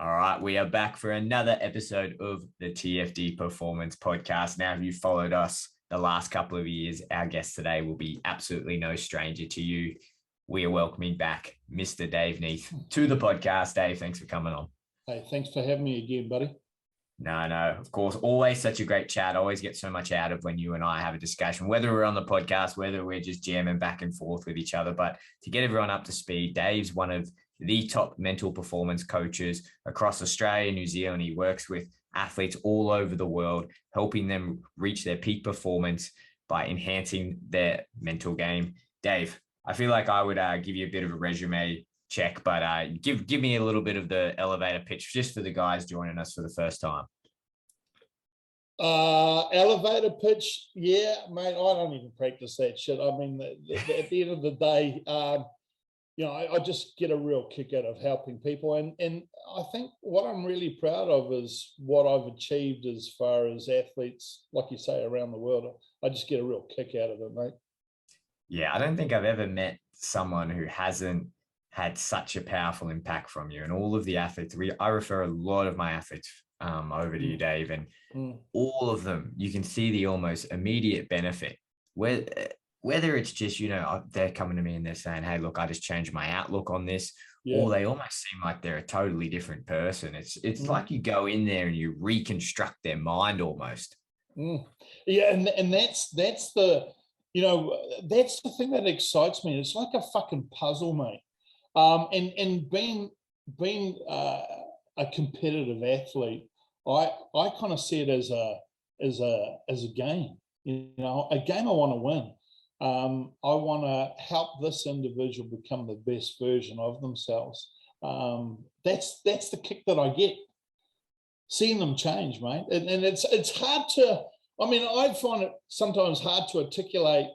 All right, we are back for another episode of the TFD Performance Podcast. Now, if you've followed us the last couple of years, our guest today will be absolutely no stranger to you. We are welcoming back Mr. Dave Niethe to the podcast. Dave, thanks for coming on. Hey, thanks for having me again, buddy. No, of course, always such a great chat. I always get so much out of when you and I have a discussion, whether we're on the podcast, whether we're just jamming back and forth with each other. But to get everyone up to speed, Dave's one of the top mental performance coaches across Australia, New Zealand. He works with athletes all over the world, helping them reach their peak performance by enhancing their mental game. Dave, I feel like I would give you a bit of a resume check, but give me a little bit of the elevator pitch just for the guys joining us for the first time. Elevator pitch, yeah, mate. I don't even practice that shit. I mean, at the end of the day, I just get a real kick out of helping people, and I think what I'm really proud of is what I've achieved as far as athletes, like you say, around the world. I just get a real kick out of it, mate. Yeah, I don't think I've ever met someone who hasn't had such a powerful impact from you. And all of the athletes, I refer a lot of my athletes over to you, Dave, and all of them, you can see the almost immediate benefit. Whether it's just, they're coming to me and they're saying, hey, look, I just changed my outlook on this, or they almost seem like they're a totally different person. It's like you go in there and you reconstruct their mind almost. Yeah, and that's the thing that excites me. It's like a fucking puzzle, mate. And being a competitive athlete, I kind of see it as a game. A game I want to win. I want to help this individual become the best version of themselves. That's the kick that I get, seeing them change, mate. And it's hard to. I mean, I find it sometimes hard to articulate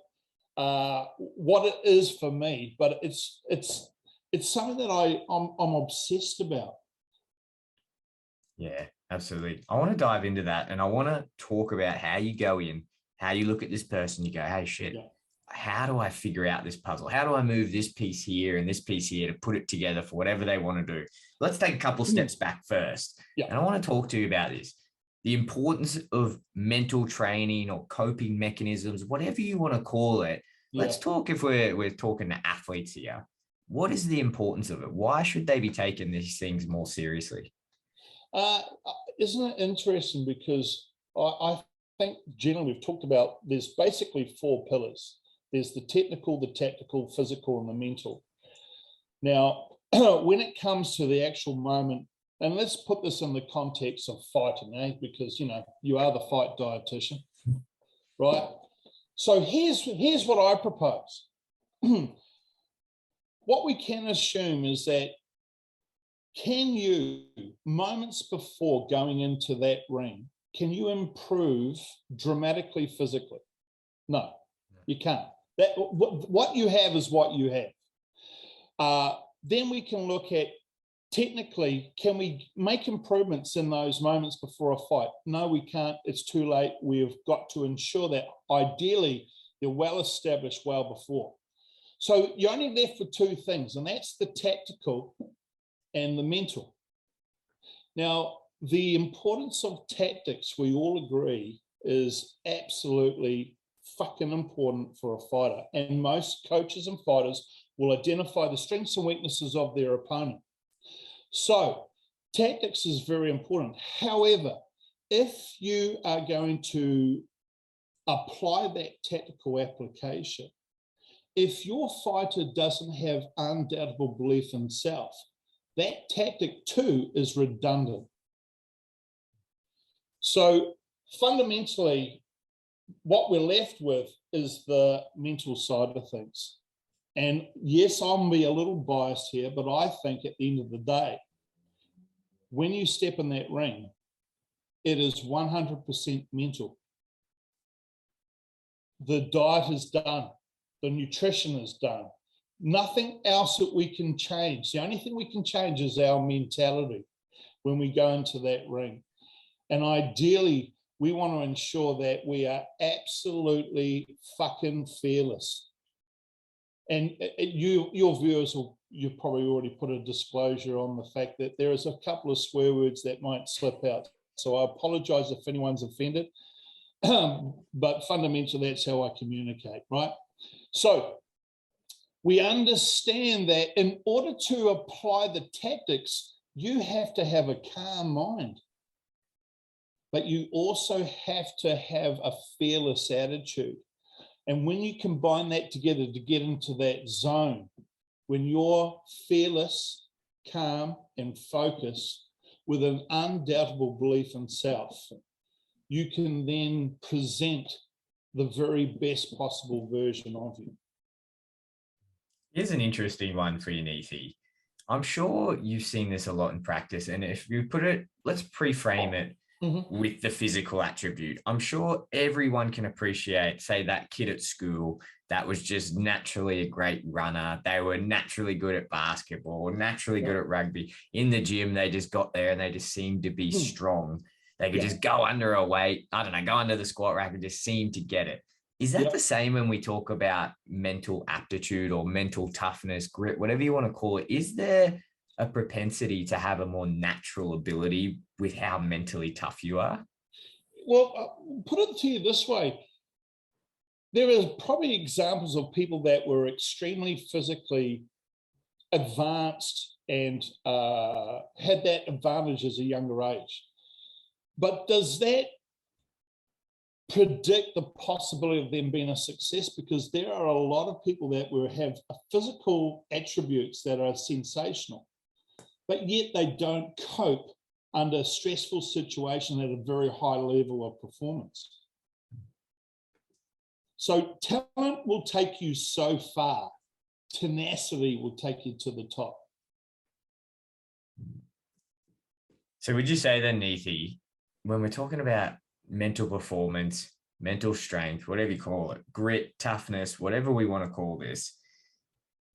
what it is for me, but it's something that I'm obsessed about. Yeah, absolutely. I want to dive into that, and I want to talk about how you go in, how you look at this person, you go, hey, shit, how do I figure out this puzzle? How do I move this piece here and this piece here to put it together for whatever they want to do? Let's take a couple steps back first. And I want to talk to you about this. The importance of mental training or coping mechanisms, whatever you want to call it. Let's talk, if we're talking to athletes here, what is the importance of it? Why should they be taking these things more seriously? Isn't it interesting? Because I think generally we've talked about there's basically four pillars. There's the technical, the tactical, physical, and the mental. Now, when it comes to the actual moment, and let's put this in the context of fighting, because you are the fight dietitian, right? So here's what I propose. What we can assume is that, can you, moments before going into that ring, can you improve dramatically physically? No, you can't. What you have is what you have. Then we can look at, technically, can we make improvements in those moments before a fight? No, we can't. It's too late. We've got to ensure that ideally they're well established well before. So you're only left with two things, and that's the tactical and the mental. Now, the importance of tactics, we all agree, is absolutely fucking important for a fighter. And most coaches and fighters will identify the strengths and weaknesses of their opponent. So tactics is very important. However, if you are going to apply that tactical application, if your fighter doesn't have undoubtable belief in self, that tactic too is redundant. So fundamentally, what we're left with is the mental side of things. And yes, I'll be a little biased here, but I think at the end of the day, when you step in that ring, it is 100% mental. The diet is done. The nutrition is done. Nothing else that we can change. The only thing we can change is our mentality when we go into that ring. And ideally, we want to ensure that we are absolutely fucking fearless. And your viewers will you've probably already put a disclosure on the fact that there is a couple of swear words that might slip out. So I apologize if anyone's offended, but fundamentally that's how I communicate, right? So we understand that in order to apply the tactics, you have to have a calm mind, but you also have to have a fearless attitude. And when you combine that together to get into that zone, when you're fearless, calm, and focused with an undoubtable belief in self, you can then present the very best possible version of you. Here's an interesting one for you, Niethe. I'm sure you've seen this a lot in practice. And if you put it, let's pre-frame it with the physical attribute. I'm sure everyone can appreciate, say, that kid at school that was just naturally a great runner. They were naturally good at basketball, naturally good at rugby. In the gym, they just got there and they just seemed to be strong. They could just go under a weight, I don't know, go under the squat rack and just seem to get it. Is that the same when we talk about mental aptitude or mental toughness, grit, whatever you want to call it? Is there a propensity to have a more natural ability with how mentally tough you are? Well, put it to you this way. There are probably examples of people that were extremely physically advanced and had that advantage as a younger age. But does that predict the possibility of them being a success? Because there are a lot of people that will have physical attributes that are sensational, but yet they don't cope under stressful situation at a very high level of performance. So talent will take you so far. Tenacity will take you to the top. So would you say then, Niethe, when we're talking about mental performance, mental strength, whatever you call it, grit, toughness, whatever we want to call this,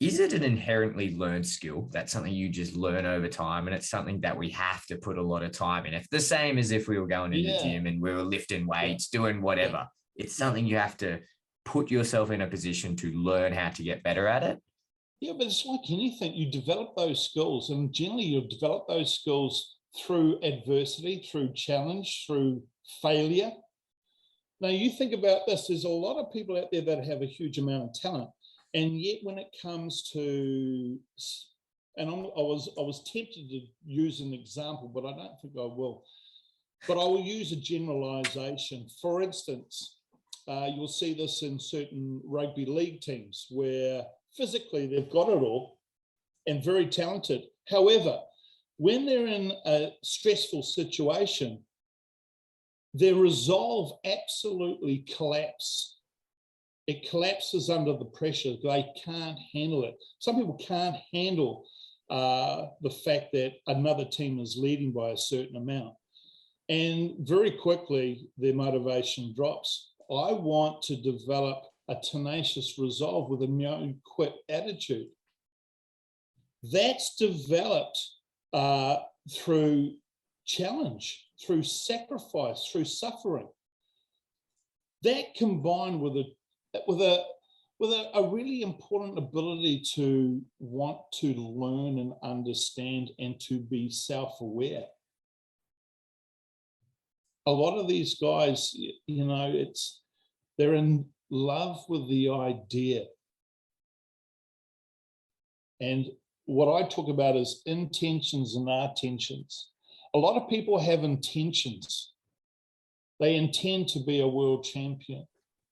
is it an inherently learned skill? That's something you just learn over time, and it's something that we have to put a lot of time in. If the same as if we were going in the gym and we were lifting weights, doing whatever, it's something you have to put yourself in a position to learn how to get better at it. Yeah, but it's like anything. You develop those skills, and generally you'll develop those skills through adversity, through challenge, through failure. Now, you think about this, there's a lot of people out there that have a huge amount of talent, and yet when it comes to, and I was tempted to use an example, but I don't think I will, but I will use a generalization. For instance, you'll see this in certain rugby league teams where physically they've got it all and very talented. However, when they're in a stressful situation, their resolve absolutely collapses. It collapses under the pressure. They can't handle it. Some people can't handle the fact that another team is leading by a certain amount. And very quickly, their motivation drops. I want to develop a tenacious resolve with a no quit attitude. That's developed through challenge, through sacrifice, through suffering. That combined with a really important ability to want to learn and understand and to be self-aware. A lot of these guys, you know, they're in love with the idea. And what I talk about is intentions and attentions. A lot of people have intentions. They intend to be a world champion.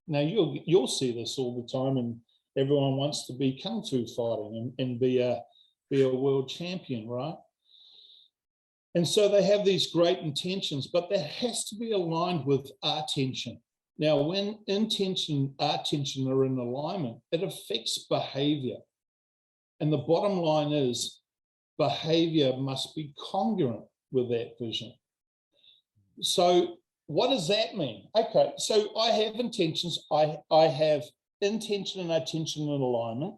Now, you'll see this all the time, and everyone wants to be kung fu fighting and be a world champion, right? And so they have these great intentions, but that has to be aligned with attention. Now, when intention, attention are in alignment, it affects behavior. And the bottom line is behavior must be congruent with that vision. So what does that mean? Okay, so I have intentions. I have intention and attention in alignment.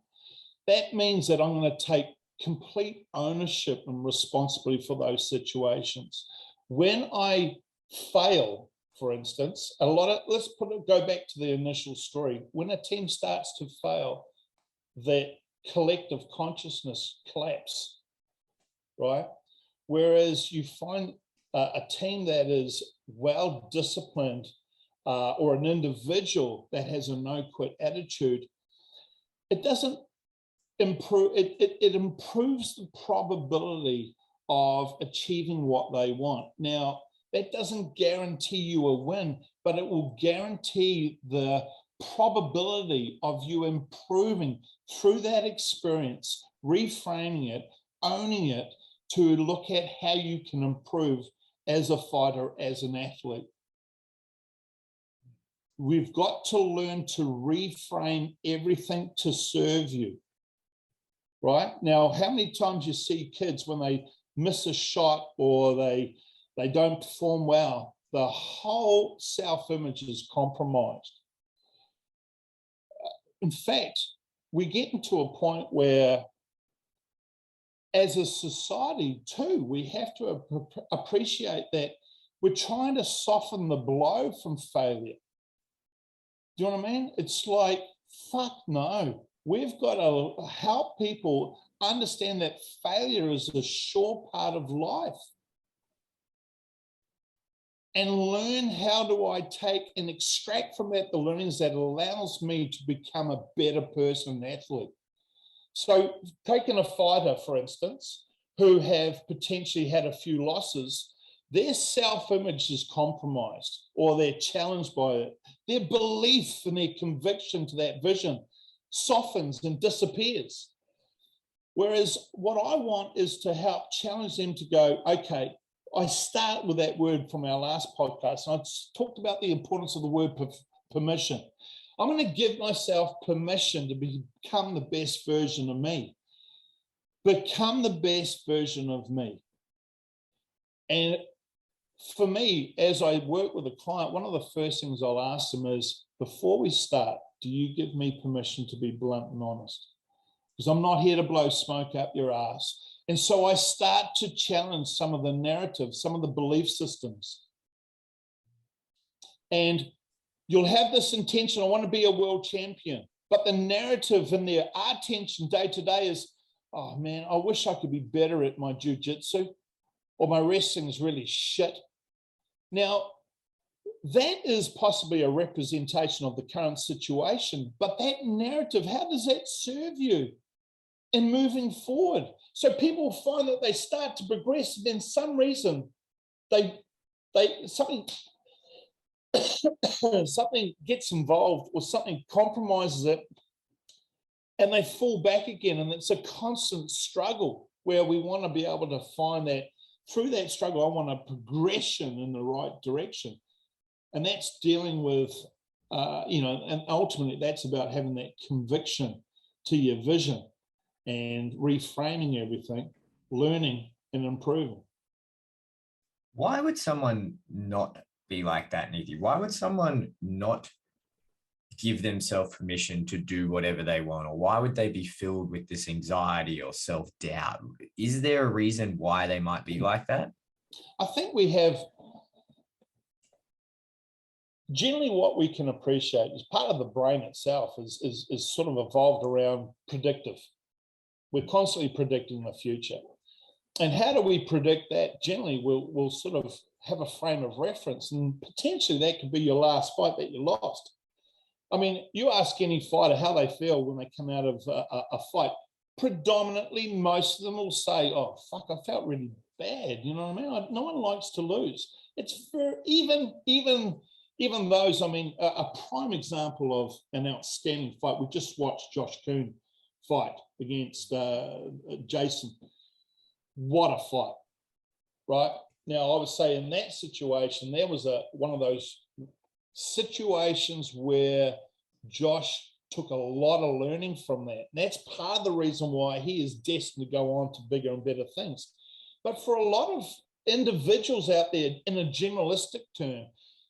That means that I'm going to take complete ownership and responsibility for those situations. When I fail, for instance, go back to the initial story. When a team starts to fail, that collective consciousness collapse, right? Whereas you find a team that is well disciplined, or an individual that has a no-quit attitude, it doesn't improve, it improves the probability of achieving what they want. Now, that doesn't guarantee you a win, but it will guarantee the probability of you improving through that experience, reframing it, owning it, to look at how you can improve as a fighter, as an athlete. We've got to learn to reframe everything to serve you, right? Now, how many times you see kids when they miss a shot or they don't perform well, the whole self-image is compromised. In fact, we get into a point where, as a society too, we have to appreciate that we're trying to soften the blow from failure. Do you know what I mean? It's like, fuck no. We've got to help people understand that failure is a sure part of life. And learn, how do I take and extract from that the learnings that allows me to become a better person, an athlete. So taking a fighter, for instance, who have potentially had a few losses, their self-image is compromised, or they're challenged by it. Their belief and their conviction to that vision softens and disappears. Whereas what I want is to help challenge them to go, okay, I start with that word from our last podcast, and I talked about the importance of the word permission. I'm going to give myself permission to become the best version of me. Become the best version of me. And for me, as I work with a client, one of the first things I'll ask them is, before we start, do you give me permission to be blunt and honest? Because I'm not here to blow smoke up your ass. And so I start to challenge some of the narratives, some of the belief systems. And you'll have this intention, I want to be a world champion. But the narrative in their attention day to day is, oh man, I wish I could be better at my jiu-jitsu, or my wrestling is really shit. Now, that is possibly a representation of the current situation, but that narrative, how does that serve you in moving forward? So people find that they start to progress, and then some reason something gets involved, or something compromises it, and they fall back again. And it's a constant struggle where we want to be able to find that through that struggle, I want a progression in the right direction. And that's dealing with, and ultimately that's about having that conviction to your vision and reframing everything, learning and improving. Why would someone not be like that, Niethe? Why would someone not give themselves permission to do whatever they want? Or why would they be filled with this anxiety or self-doubt? Is there a reason why they might be like that? I think we have, generally what we can appreciate is part of the brain itself is sort of evolved around predictive. We're constantly predicting the future. And how do we predict that? Generally, we'll sort of have a frame of reference, and potentially that could be your last fight that you lost. I mean, you ask any fighter how they feel when they come out of a fight. Predominantly, most of them will say, oh, fuck, I felt really bad. You know what I mean? No one likes to lose. It's for even those, I mean, a prime example of an outstanding fight. We just watched Josh Kuhn fight against Jason. What a fight, right? Now, I would say in that situation, there was one of those situations where Josh took a lot of learning from that. And that's part of the reason why he is destined to go on to bigger and better things. But for a lot of individuals out there, in a generalistic term,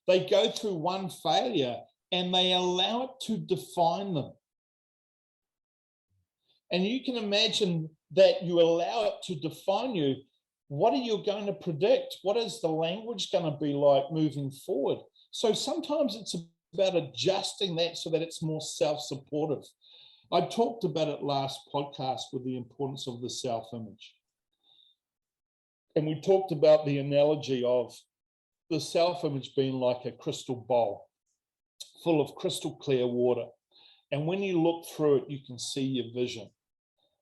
they go through one failure and they allow it to define them. And you can imagine that you allow it to define you. What are you going to predict? What is the language going to be like moving forward? So sometimes it's about adjusting that so that it's more self-supportive. I talked about it last podcast with the importance of the self-image. And we talked about the analogy of the self-image being like a crystal bowl full of crystal clear water. And when you look through it, you can see your vision.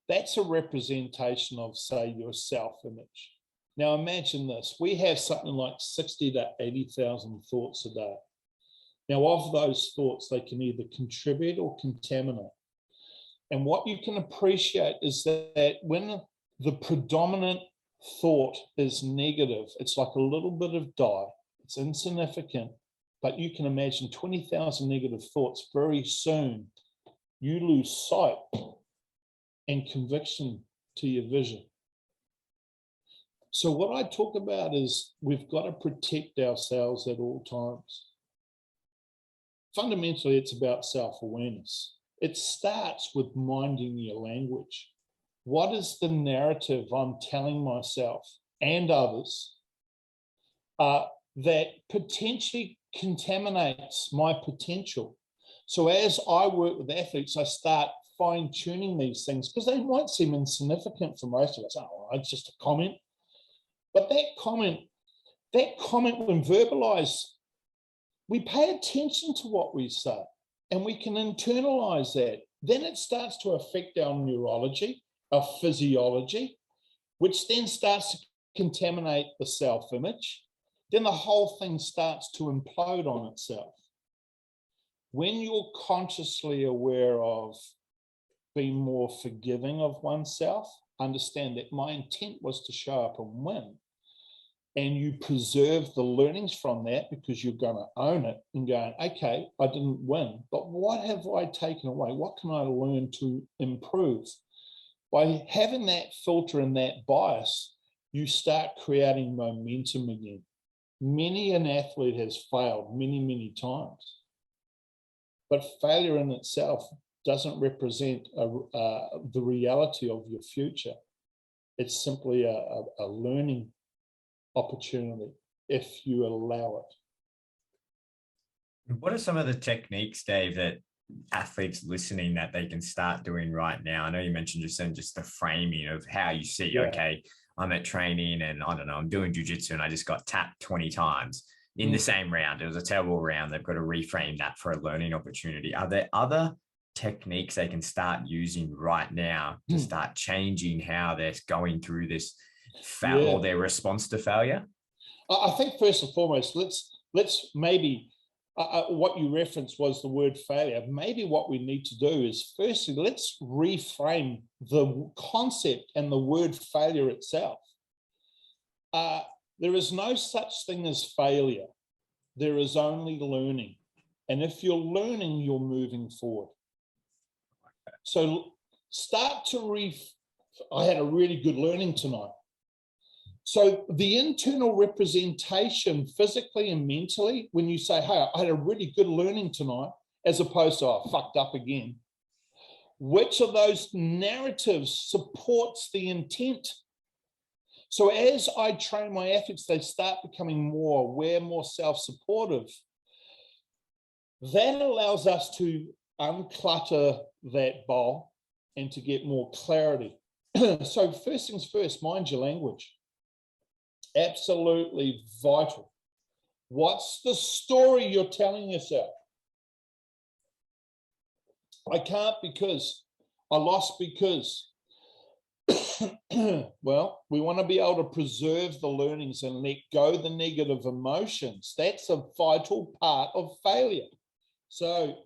That's a representation of, say, your self-image. Now imagine this, we have something like 60 to 80,000 thoughts a day. Now of those thoughts, they can either contribute or contaminate. And what you can appreciate is that when the predominant thought is negative, it's like a little bit of dye, it's insignificant, but you can imagine 20,000 negative thoughts, very soon you lose sight and conviction to your vision. So what I talk about is we've got to protect ourselves at all times. Fundamentally, it's about self-awareness. It starts with minding your language. What is the narrative I'm telling myself and others that potentially contaminates my potential? So as I work with athletes, I start fine-tuning these things because they might seem insignificant for most of us. Oh, it's just a comment. But that comment when verbalized, we pay attention to what we say and we can internalize that. Then it starts to affect our neurology, our physiology, which then starts to contaminate the self-image. Then the whole thing starts to implode on itself. When you're consciously aware of being more forgiving of oneself, understand that my intent was to show up and win. And you preserve the learnings from that because you're going to own it and going, okay, I didn't win, but what have I taken away? What can I learn to improve? By having that filter and that bias, you start creating momentum again. Many an athlete has failed many, many times, but failure in itself doesn't represent the reality of your future. It's simply a learning opportunity if you allow it. What are some of the techniques, Dave, that athletes listening that they can start doing right now? I know you mentioned just the framing of how you see, okay, I'm at training and I don't know, I'm doing jiu-jitsu and I just got tapped 20 times in the same round. It was a terrible round. They've got to reframe that for a learning opportunity. Are there other techniques they can start using right now to start changing how they're going through this or their response to failure? I think first and foremost, let's maybe what you referenced was the word failure. Maybe what we need to do is firstly, let's reframe the concept and the word failure itself. There is no such thing as failure. There is only learning. And if you're learning, you're moving forward. So start to I had a really good learning tonight. So the internal representation physically and mentally, when you say, hey, I had a really good learning tonight, as opposed to, I fucked up again, which of those narratives supports the intent? So as I train my athletes, they start becoming more aware, more self-supportive. That allows us to unclutter that bowl and to get more clarity. So first things first, mind your language. Absolutely vital. What's the story you're telling yourself? I can't because, I lost because. Well, we want to be able to preserve the learnings and let go the negative emotions. That's a vital part of failure. So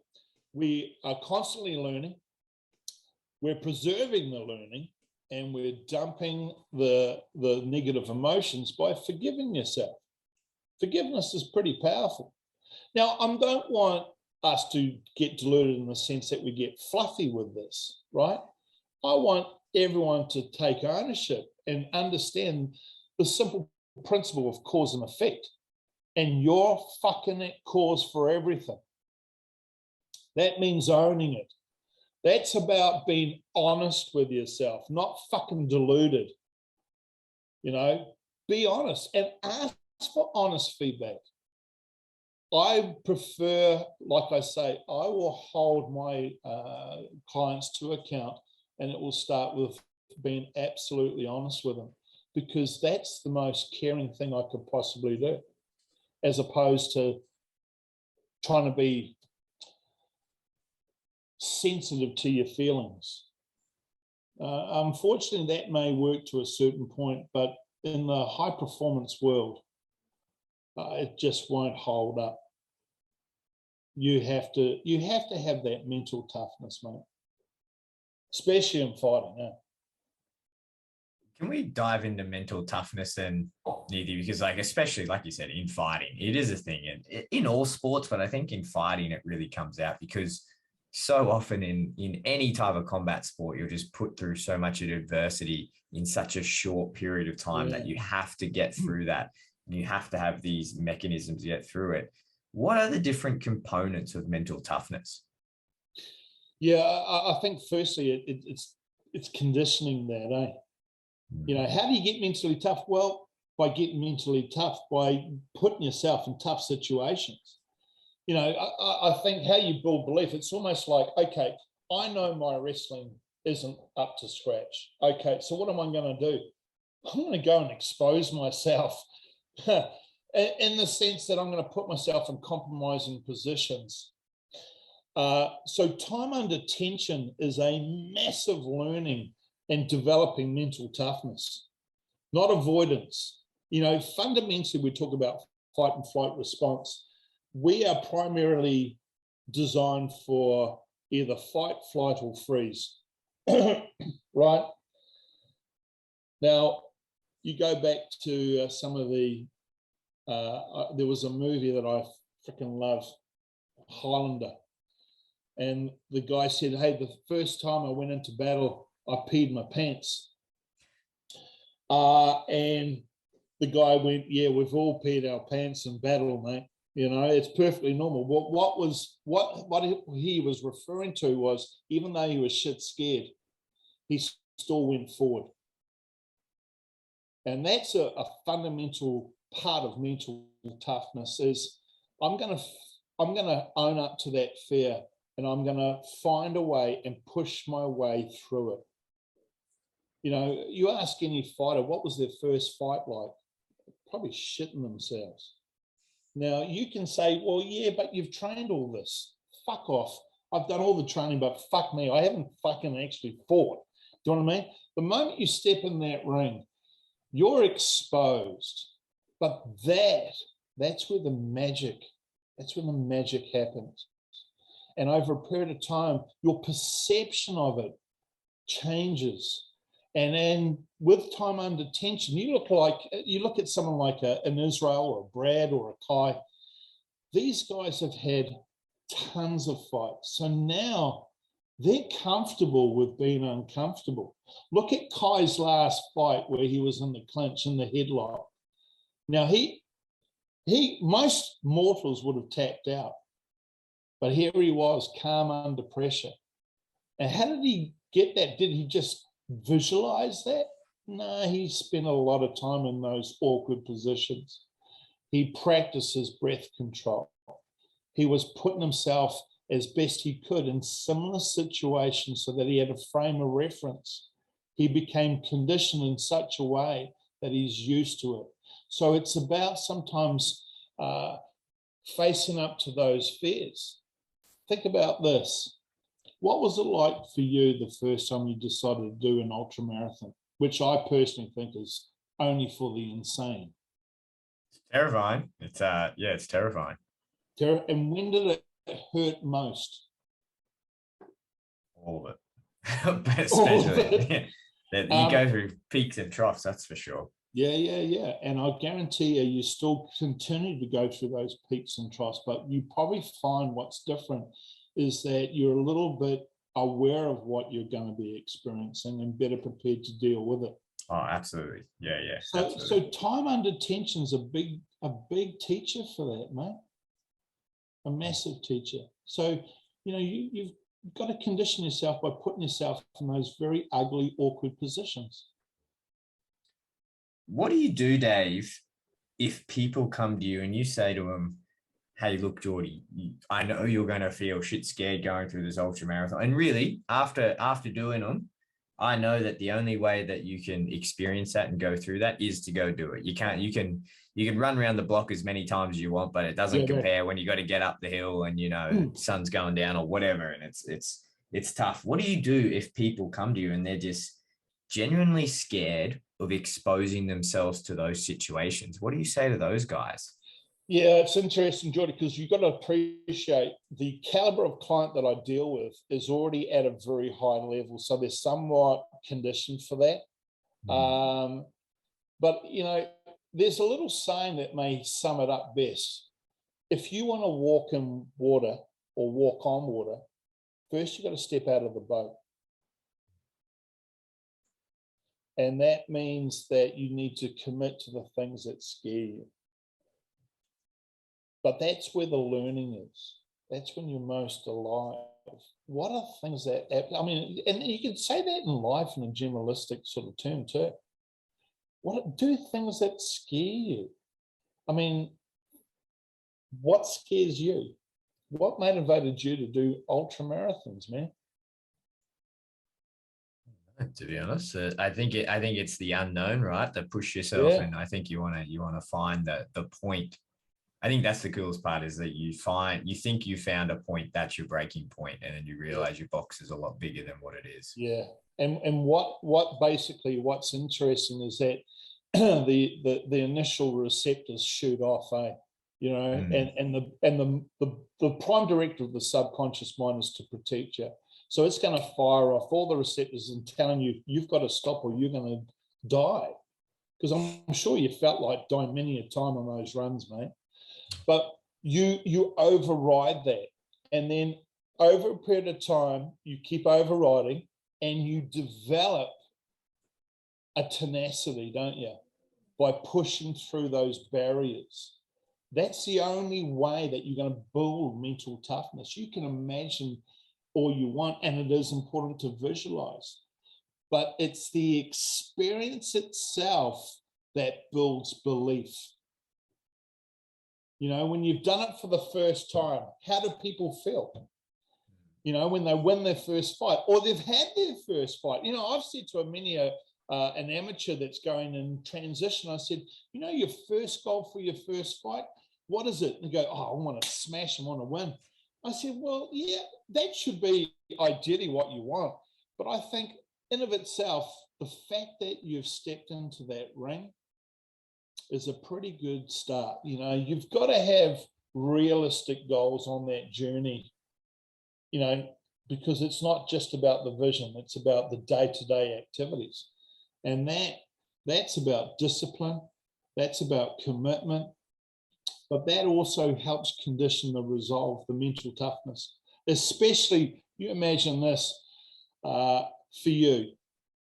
we are constantly learning, we're preserving the learning, and we're dumping the negative emotions by forgiving yourself. Forgiveness is pretty powerful. Now, I don't want us to get deluded in the sense that we get fluffy with this, right? I want everyone to take ownership and understand the simple principle of cause and effect. And you're fucking at cause for everything. That means owning it. That's about being honest with yourself, not fucking deluded. You know, be honest and ask for honest feedback. I prefer, like I say, I will hold my clients to account, and it will start with being absolutely honest with them, because that's the most caring thing I could possibly do, as opposed to trying to be sensitive to your feelings. Unfortunately, that may work to a certain point, but in the high performance world, it just won't hold up. You have to have that mental toughness, mate, especially in fighting. Yeah. Can we dive into mental toughness and Niethe? Because, like, especially like you said, in fighting, it is a thing in all sports, but I think in fighting it really comes out, because so often in any type of combat sport, you're just put through so much adversity in such a short period of time that you have to get through that. And you have to have these mechanisms to get through it. What are the different components of mental toughness? Yeah, I think firstly it's conditioning that, eh? You know, how do you get mentally tough? Well, by getting mentally tough, by putting yourself in tough situations. You know, I think how you build belief, it's almost like, okay, I know my wrestling isn't up to scratch. Okay, so what am I going to do? I'm going to go and expose myself in the sense that I'm going to put myself in compromising positions. So time under tension is a massive learning and developing mental toughness, not avoidance. You know, fundamentally, we talk about fight and flight response. We are primarily designed for either fight, flight, or freeze, right? Now, you go back to some of the, there was a movie that I freaking love, Highlander. And the guy said, hey, the first time I went into battle, I peed my pants. And the guy went, yeah, we've all peed our pants in battle, mate. You know, it's perfectly normal. What he was referring to was, even though he was shit scared, he still went forward. And that's a fundamental part of mental toughness, is I'm gonna own up to that fear, and I'm gonna find a way and push my way through it. You know, you ask any fighter, what was their first fight like? Probably shitting themselves. Now, you can say, well, yeah, but you've trained all this. Fuck off. I've done all the training, but fuck me, I haven't fucking actually fought. Do you know what I mean? The moment you step in that ring, you're exposed. But that's where the magic happens. And over a period of time, your perception of it changes. And then with time under tension, you look at someone like an Israel or a Brad or a Kai. These guys have had tons of fights. So now they're comfortable with being uncomfortable. Look at Kai's last fight where he was in the clinch, in the headlock. Now, most mortals would have tapped out. But here he was, calm under pressure. And how did he get that? Did he just visualize that? No, he spent a lot of time in those awkward positions. He practiced his breath control. He was putting himself as best he could in similar situations so that he had a frame of reference. He became conditioned in such a way that he's used to it. So it's about sometimes facing up to those fears. Think about this. What was it like for you the first time you decided to do an ultra marathon, which I personally think is only for the insane? It's terrifying. It's terrifying. And when did it hurt most? All of it. But especially, you go through peaks and troughs, that's for sure. Yeah. And I guarantee you still continue to go through those peaks and troughs, but you probably find what's different is that you're a little bit aware of what you're going to be experiencing and better prepared to deal with it. Oh, absolutely. Yeah. So time under tension is a big teacher for that, mate. A massive teacher. So, you know, you've got to condition yourself by putting yourself in those very ugly, awkward positions. What do you do, Dave, if people come to you and you say to them, hey, look, Geordie, I know you're going to feel shit scared going through this ultra marathon. And really, after doing them, I know that the only way that you can experience that and go through that is to go do it. You can run around the block as many times as you want, but it doesn't compare when you got to get up the hill and, the sun's going down or whatever. And it's tough. What do you do if people come to you and they're just genuinely scared of exposing themselves to those situations? What do you say to those guys? Yeah, it's interesting, Jordy, because you've got to appreciate the caliber of client that I deal with is already at a very high level. So they're somewhat conditioned for that. But, there's a little saying that may sum it up best. If you want to walk in water or walk on water, first you've got to step out of the boat. And that means that you need to commit to the things that scare you. But that's where the learning is. That's when you're most alive. What are things that, and you can say that in life in a generalistic sort of term too. Do things that scare you. What scares you? What motivated you to do ultra marathons, man? To be honest, I think it's the unknown, right? To push yourself, and I think you want to find the point. I think that's the coolest part is that you think you found a point, that's your breaking point, and then you realize your box is a lot bigger than what it is. Yeah. And what's interesting is that the initial receptors shoot off, and the prime directive of the subconscious mind is to protect you. So it's going to fire off all the receptors and telling you you've got to stop or you're going to die. Because I'm sure you felt like dying many a time on those runs, mate. But you override that, and then over a period of time, you keep overriding, and you develop a tenacity, don't you? By pushing through those barriers. That's the only way that you're going to build mental toughness. You can imagine all you want, and it is important to visualize. But it's the experience itself that builds belief. When you've done it for the first time, how do people feel? When they win their first fight or they've had their first fight. I've said to an amateur that's going in transition, I said, your first goal for your first fight, what is it? And they go, I want to smash, I want to win. I said, well, yeah, that should be ideally what you want. But I think in of itself, the fact that you've stepped into that ring is a pretty good start. You've got to have realistic goals on that journey, because it's not just about the vision, it's about the day-to-day activities. And that's about discipline, that's about commitment, but that also helps condition the resolve, the mental toughness. Especially, you imagine this for you.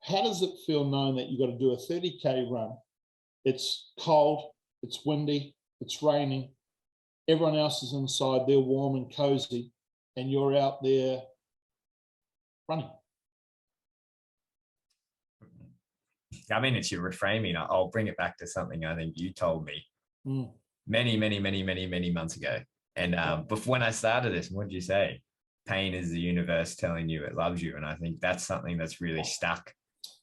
How does it feel knowing that you've got to do a 30K run? It's cold, it's windy, it's raining. Everyone else is inside, they're warm and cozy, and you're out there running. It's your reframing. I'll bring it back to something I think you told me many, many, many, many, many months ago. And before when I started this, what did you say? Pain is the universe telling you it loves you. And I think that's something that's really stuck.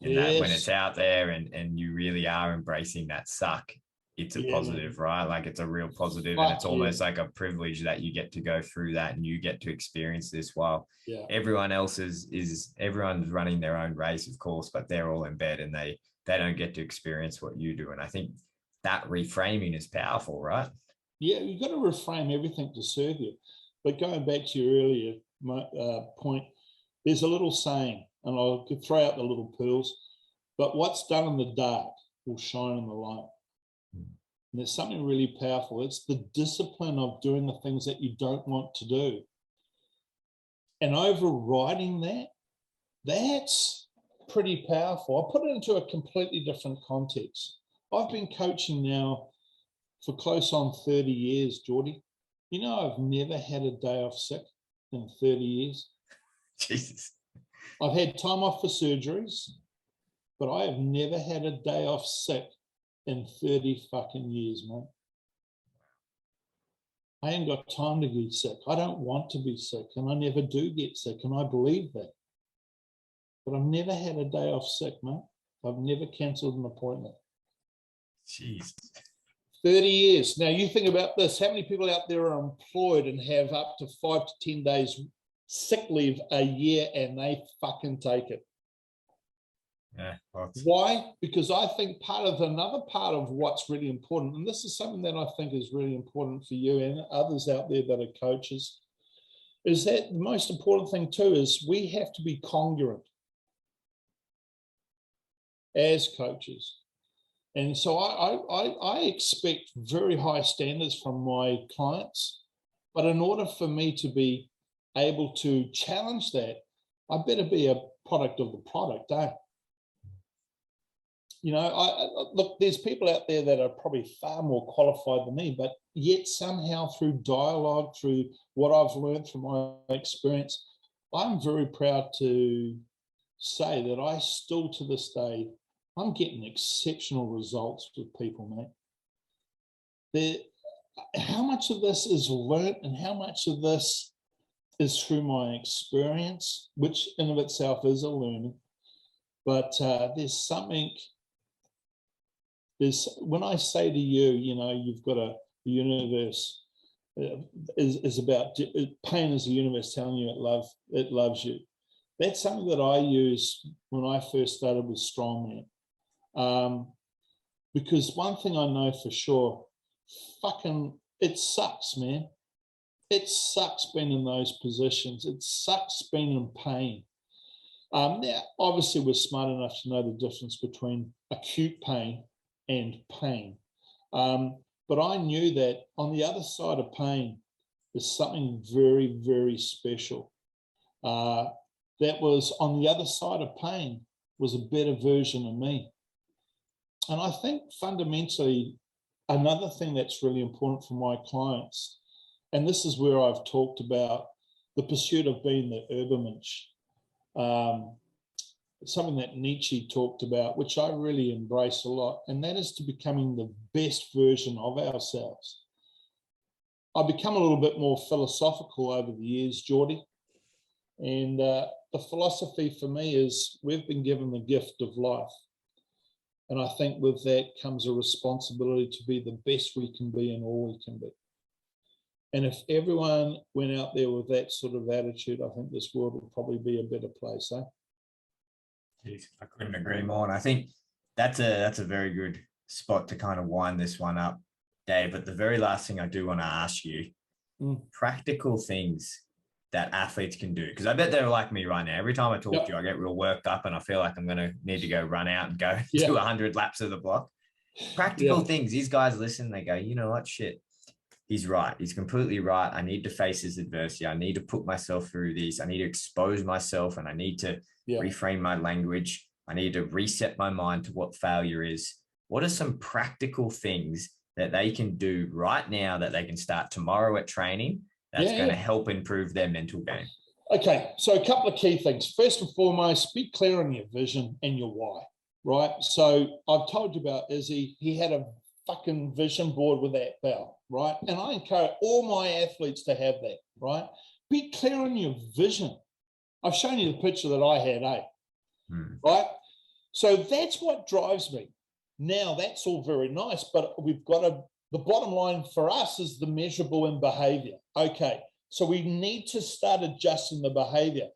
And that when it's out there and you really are embracing that suck, it's a positive, right? Like it's a real positive, and it's almost like a privilege that you get to go through that and you get to experience this while everyone else everyone's running their own race, of course, but they're all in bed and they don't get to experience what you do. And I think that reframing is powerful, right? Yeah, you've got to reframe everything to serve you. But going back to your earlier point, there's a little saying, and I'll throw out the little pearls, but what's done in the dark will shine in the light. And there's something really powerful. It's the discipline of doing the things that you don't want to do. And overriding that, that's pretty powerful. I'll put it into a completely different context. I've been coaching now for close on 30 years, Geordie. I've never had a day off sick in 30 years. Jesus. I've had time off for surgeries, but I have never had a day off sick in 30 fucking years, man. I ain't got time to get sick. I don't want to be sick, and I never do get sick, and I believe that. But I've never had a day off sick, mate. I've never cancelled an appointment. Jeez. 30 years. Now, you think about this. How many people out there are employed and have up to 5 to 10 days sick leave a year, and they fucking take it? Yeah. Why? Because I think another part of what's really important, and this is something that I think is really important for you and others out there that are coaches, is that the most important thing too is we have to be congruent as coaches. And so I expect very high standards from my clients, but in order for me to be able to challenge that, I better be a product of the product, eh? You know, look, there's people out there that are probably far more qualified than me, but yet somehow through dialogue, through what I've learned from my experience, I'm very proud to say that I still to this day, I'm getting exceptional results with people, mate. How much of this is learnt and how much of this is through my experience, which in of itself is a learning. But when I say to you, you know, you've got the universe is about, pain is the universe telling you it loves you. That's something that I used when I first started with strongman. Because one thing I know for sure, it sucks, man. It sucks being in those positions. It sucks being in pain. Now, obviously, we're smart enough to know the difference between acute pain and pain. But I knew that on the other side of pain, there's something very, very special. That was on the other side of pain was a better version of me. And I think fundamentally, another thing that's really important for my clients, and this is where I've talked about the pursuit of being the Übermensch, something that Nietzsche talked about, which I really embrace a lot, and that is to becoming the best version of ourselves. I've become a little bit more philosophical over the years, Geordie, and the philosophy for me is we've been given the gift of life. And I think with that comes a responsibility to be the best we can be and all we can be. And if everyone went out there with that sort of attitude, I think this world would probably be a better place, eh? Jeez, I couldn't agree more. And I think that's a very good spot to kind of wind this one up, Dave. But the very last thing I do want to ask you, practical things that athletes can do, because I bet they're like me right now. Every time I talk to you, I get real worked up and I feel like I'm going to need to go run out and go do 100 laps of the block. Practical things. These guys listen, they go, you know what, shit, he's right. He's completely right. I need to face this adversity. I need to put myself through this. I need to expose myself and I need to reframe my language. I need to reset my mind to what failure is. What are some practical things that they can do right now that they can start tomorrow at training that's going to help improve their mental game? Okay, so a couple of key things. First and foremost, be clear on your vision and your why, right? So I've told you about Izzy. He had a fucking vision board with that bell, right? And I encourage all my athletes to have that, right? Be clear on your vision. I've shown you the picture that I had, right? So that's what drives me. Now, that's all very nice, but the bottom line for us is the measurable in behavior. Okay, so we need to start adjusting the behavior.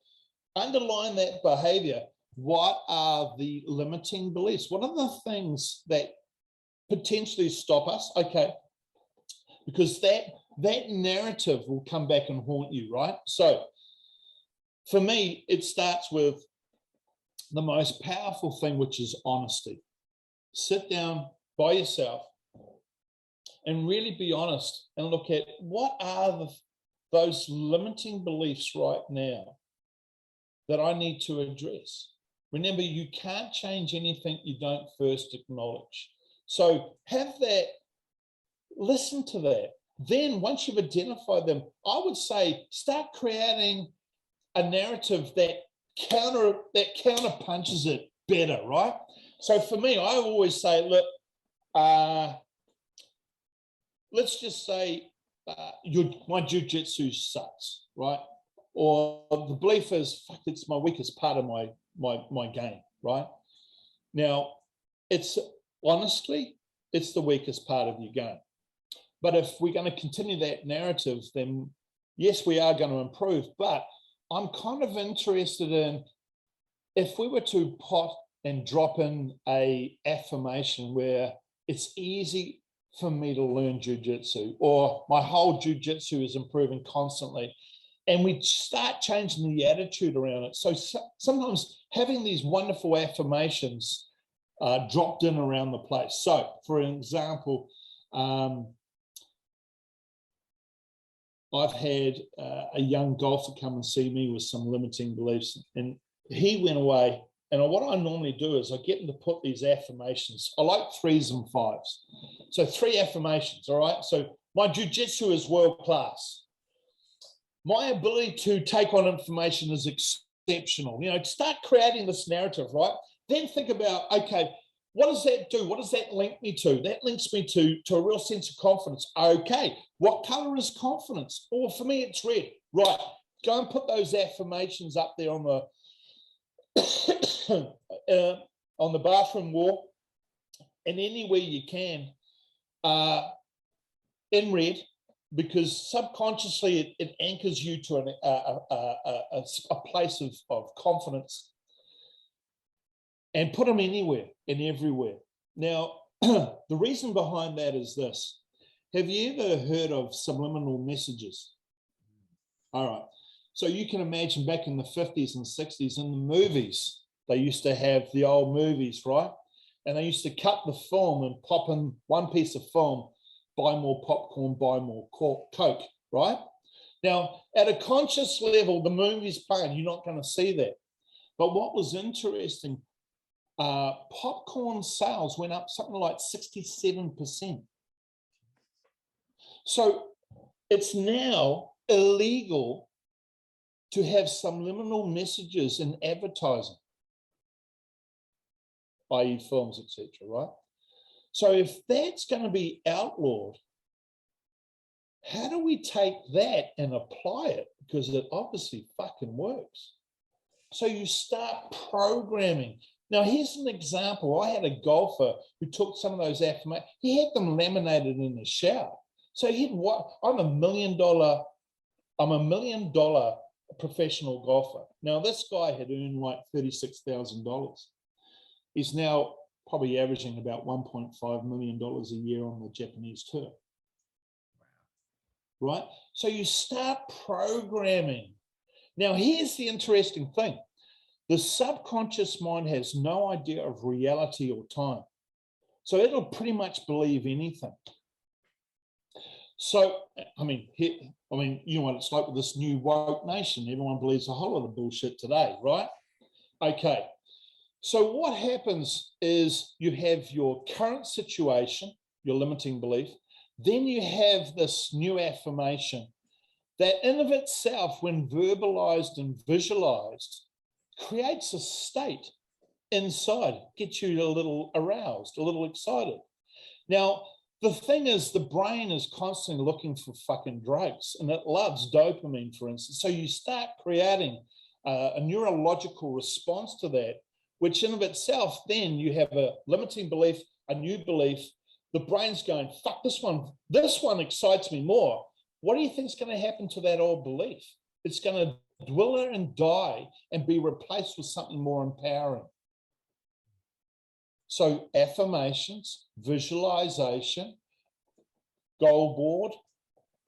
Underline that behavior. What are the limiting beliefs? What are the things that potentially stop us? Okay, because that narrative will come back and haunt you, right? So for me, it starts with the most powerful thing, which is honesty. Sit down by yourself and really be honest and look at what are those limiting beliefs right now that I need to address. Remember, you can't change anything you don't first acknowledge. So have that, listen to that. Then once you've identified them, I would say start creating a narrative that counter punches it better, right? So for me, I always say, look, let's just say my jiu-jitsu sucks, right? Or the belief is, fuck, it's my weakest part of my game, right? Now, it's honestly, it's the weakest part of your game. But if we're going to continue that narrative, then yes, we are going to improve. But I'm kind of interested in, if we were to pot and drop in a affirmation where it's easy for me to learn jiu-jitsu, or my whole jiu-jitsu is improving constantly, and we start changing the attitude around it. So sometimes having these wonderful affirmations dropped in around the place. So, for example, I've had a young golfer come and see me with some limiting beliefs, and he went away. And what I normally do is I get him to put these affirmations. I like 3s and 5s. So 3 affirmations, all right? So my jiu-jitsu is world class. My ability to take on information is exceptional. You know, start creating this narrative, right? Then think about, okay, what does that do? What does that link me to? That links me to a real sense of confidence. Okay, what color is confidence? Or for me, it's red. Right, go and put those affirmations up there on the on the bathroom wall, and anywhere you can, in red, because subconsciously it anchors you to a place of confidence. And put them anywhere and everywhere. Now, the reason behind that is this. Have you ever heard of subliminal messages? All right. So you can imagine back in the 50s and 60s in the movies, they used to have the old movies, right? And they used to cut the film and pop in one piece of film, buy more popcorn, buy more Coke, right? Now, at a conscious level, the movie's playing, you're not going to see that. But what was interesting, popcorn sales went up something like 67%. So it's now illegal to have subliminal messages in advertising, i.e. films, etc., right? So if that's going to be outlawed, how do we take that and apply it? Because it obviously fucking works. So you start programming. Now, here's an example. I had a golfer who took some of those affirmations. He had them laminated in the shower. So he'd what? I'm a $1 million professional golfer. Now, this guy had earned like $36,000. He's now probably averaging about $1.5 million a year on the Japanese tour. Right? So you start programming. Now, here's the interesting thing. The subconscious mind has no idea of reality or time. So it'll pretty much believe anything. So, I mean, you know what it's like with this new woke nation. Everyone believes a whole lot of bullshit today, right? Okay. So what happens is you have your current situation, your limiting belief. Then you have this new affirmation that in of itself, when verbalized and visualized, creates a state inside, gets you a little aroused, a little excited. Now, the thing is, the brain is constantly looking for fucking drugs, and it loves dopamine, for instance. So you start creating a neurological response to that, which in of itself, then you have a limiting belief, a new belief. The brain's going, fuck, this one excites me more. What do you think is going to happen to that old belief? It's going to dwindle and die and be replaced with something more empowering. So affirmations, visualization, goal board,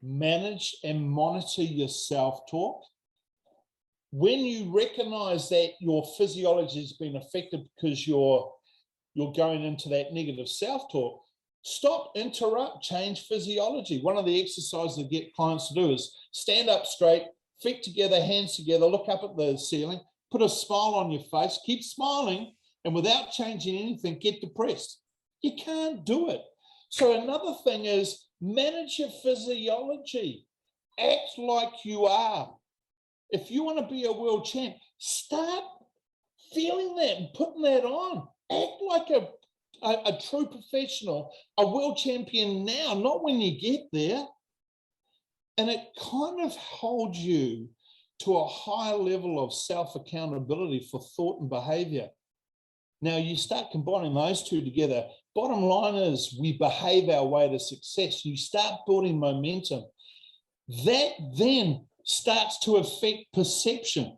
manage and monitor your self-talk. When you recognize that your physiology has been affected because you're going into that negative self-talk, stop, interrupt, change physiology. One of the exercises I get clients to do is stand up straight, feet together, hands together, look up at the ceiling, put a smile on your face, keep smiling, and without changing anything, get depressed. You can't do it. So another thing is manage your physiology. Act like you are. If you want to be a world champ, start feeling that and putting that on. Act like a true professional, a world champion now, not when you get there. And it kind of holds you to a higher level of self-accountability for thought and behavior. Now, you start combining those two together. Bottom line is we behave our way to success. You start building momentum. That then starts to affect perception.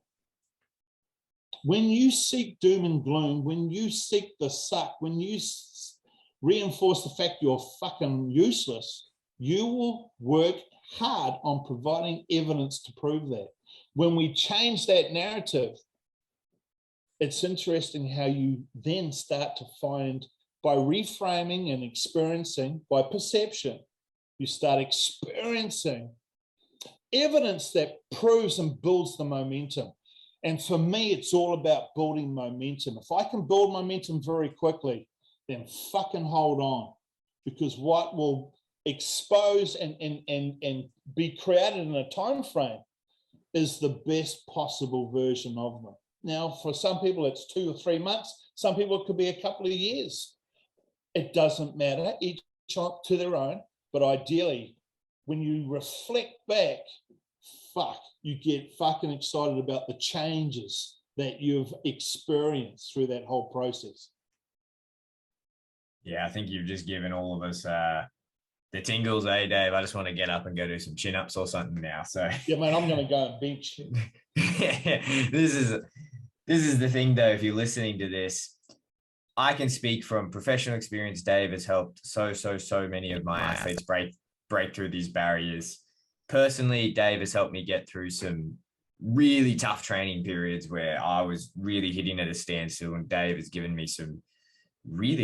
When you seek doom and gloom, when you seek the suck, when you reinforce the fact you're fucking useless, you will work hard on providing evidence to prove that. When we change that narrative, it's interesting how you then start to find, by reframing and experiencing, by perception, you start experiencing evidence that proves and builds the momentum. And for me, it's all about building momentum. If I can build momentum very quickly, then fucking hold on, because what will expose and be created in a time frame is the best possible version of them. Now, for some people, it's 2 or 3 months. Some people, it could be a couple of years. It doesn't matter, each to their own. But ideally, when you reflect back, you get fucking excited about the changes that you've experienced through that whole process. Yeah, I think you've just given all of us the tingles, Dave? I just want to get up and go do some chin-ups or something now. So yeah, man, I'm going to go and bench. This is the thing, though. If you're listening to this, I can speak from professional experience. Dave has helped so many of my athletes break through these barriers. Personally, Dave has helped me get through some really tough training periods where I was really hitting at a standstill, and Dave has given me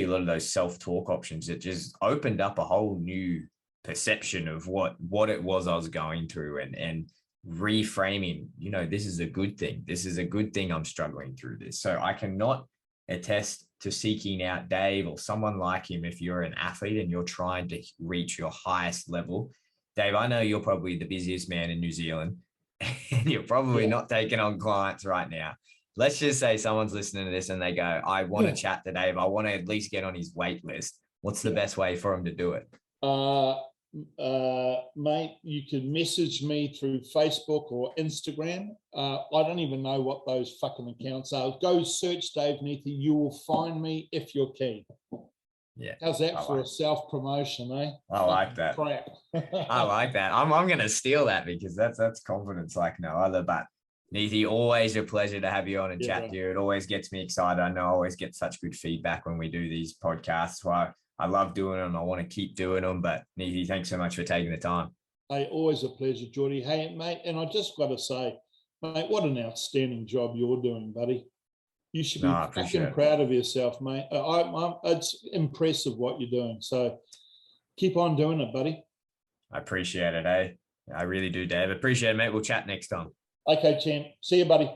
a lot of those self-talk options that just opened up a whole new perception of what it was I was going through, and reframing, this is a good thing. This is a good thing I'm struggling through this. So I cannot attest to seeking out Dave or someone like him if you're an athlete and you're trying to reach your highest level. Dave, I know you're probably the busiest man in New Zealand and you're probably not taking on clients right now. Let's just say someone's listening to this and they go, I want to chat to Dave. I want to at least get on his wait list. What's the best way for him to do it? Mate, you can message me through Facebook or Instagram. I don't even know what those fucking accounts are. Go search Dave Niethe. You will find me if you're keen. Yeah. How's that for a self-promotion, eh? I like that. Crap. I like that. I'm going to steal that because that's confidence like no other. But Niethe, always a pleasure to have you on and chat to you. It always gets me excited. I know I always get such good feedback when we do these podcasts. So I love doing them. I want to keep doing them. But Niethe, thanks so much for taking the time. Hey, always a pleasure, Geordie. Hey, mate, and I just got to say, mate, what an outstanding job you're doing, buddy. You should be fucking proud of yourself, mate. It's impressive what you're doing. So keep on doing it, buddy. I appreciate it, eh? I really do, Dave. Appreciate it, mate. We'll chat next time. Okay, champ. See you, buddy.